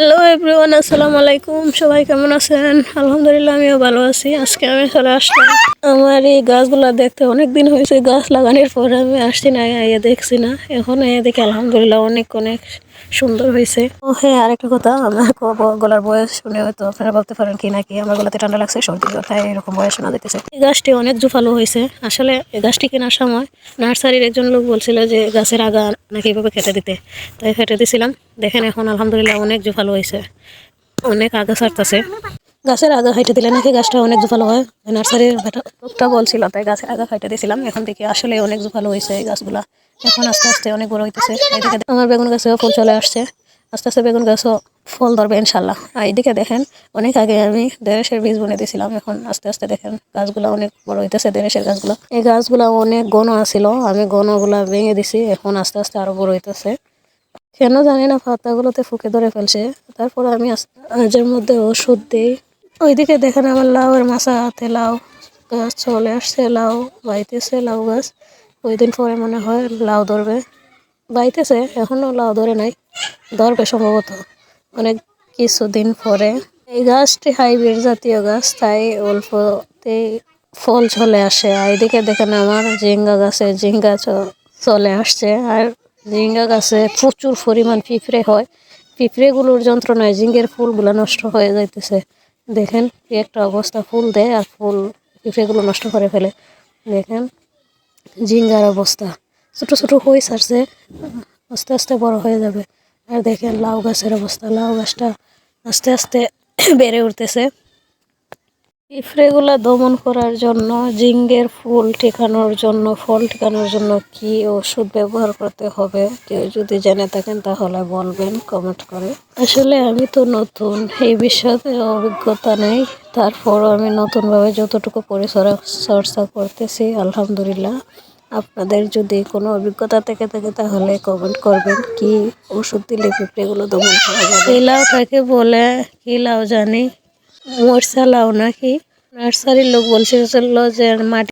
Hello everyone, আসসালামু আলাইকুম। সবাই কেমন আছেন? আলহামদুলিল্লাহ, আমিও ভালো আছি। আজকে আমি চলে আসলাম। আমার এই গাছগুলা দেখতে অনেক দিন হয়েছে, গাছ লাগানোর পর আমি আসছি না, আইয়া দেখছি না। এখন আইয়া দেখি আলহামদুলিল্লাহ অনেক অনেক সুন্দর হয়েছে। ও হ্যাঁ, আরেকটা কথা, আমার গলার বয়স শুনে হয়তো আপনারা ভাবতে পারেন কি নাকি আমার গলাতে ঠান্ডা লাগছে, সর্দি তাই এরকম বয়স শোনা যেতেছে। এই গাছটি অনেক জোফালো হয়েছে। আসলে এই গাছটি কেনার সময় নার্সারির একজন লোক বলছিল যে গাছের আগা নাকি এভাবে কেটে দিতে, তাই কেটে দিয়েছিলাম। দেখেন এখন আলহামদুলিল্লাহ অনেক জোফালো হয়েছে, অনেক আগা ছাড়তেছে। গাছের আগা হাইটে দিলে নাকি গাছটা অনেক জোফালো হয়, নার্সারির লোকটা বলছিল, তাই গাছের আগা হাইটে দিয়েছিলাম। এখন থেকে আসলে অনেক জোফালো হয়েছে এই গাছগুলা। এখন আস্তে আস্তে অনেক বড় হইতেছে। এইদিকে আমার বেগুন গাছেও ফুল চলে আসছে, আস্তে আস্তে বেগুন গাছও ফল ধরবে ইনশাল্লাহ। আর এইদিকে দেখেন অনেক আগে আমি দেড়শের বীজ বুনে দিয়েছিলাম, এখন আস্তে আস্তে দেখেন গাছগুলা অনেক বড় হইতেছে। দেড়শের গাছগুলো, এই গাছগুলা অনেক ঘন আছিল, আমি ঘনগুলা ভেঙে দিছি, এখন আস্তে আস্তে আরো বড় হইতেছে। কেন জানি না, পাতাগুলোতে ফুকে ধরে ফেলছে। তারপর আমি মাঝের মধ্যে ওষুধ দিই। ওইদিকে দেখেন আমার লাউয়ের মাছা হাতে লাউ গাছ চলে আসছে, লাউ বাইতেছে। লাউ গাছ ওই দিন পরে মনে হয় লাউ ধরবে, বাইতেছে, এখনো লাউ ধরে নাই, ধরবে সম্ভবত অনেক কিছুদিন পরে। এই গাছটি হাইব্রিড জাতীয় গাছ, তাই অল্পতেই ফল চলে আসে। আর এদিকে দেখেন আমার ঝিঙ্গা গাছে ঝিঙ্গা চলে আসছে। আর ঝিঙ্গা গাছে প্রচুর পরিমাণ পিঁপড়ে হয়, পিঁপড়েগুলোর যন্ত্রণায় ঝিঙ্গের ফুলগুলো নষ্ট হয়ে যাইতেছে। দেখেন কি একটা অবস্থা, ফুল দেয় আর ফুল পিঁপড়েগুলো নষ্ট করে ফেলে। দেখেন ঝিঙ্গার অবস্থা, ছোট ছোট হয়ে ছাড়ছে, আস্তে আস্তে বড় হয়ে যাবে। আর দেখেন লাউ গাছের অবস্থা, লাউ গাছটা আস্তে আস্তে বেড়ে উঠতেছে। পিঁপড়েগুলা দমন করার জন্য, ঝিঙ্গের ফুল ঠেকানোর জন্য, ফল ঠেকানোর জন্য কি ওষুধ ব্যবহার করতে হবে, কেউ যদি জেনে থাকেন তাহলে বলবেন কমেন্ট করে। আসলে আমি তো নতুন, এই বিষয়ে অভিজ্ঞতা নেই, তারপরও আমি নতুনভাবে যতটুকু পরিচর্যা করতেছি আলহামদুলিল্লাহ। আপনাদের যদি কোনো অভিজ্ঞতা থেকে থাকে তাহলে কমেন্ট করবেন, কি ওষুধ দিলে পিঁপড়েগুলো দমন করা যাবে। এই লাউটাকে বলে কি লাউ জানি, মরসা লাউ নাকি। নার্সারির লোক বলছিল যে মাটি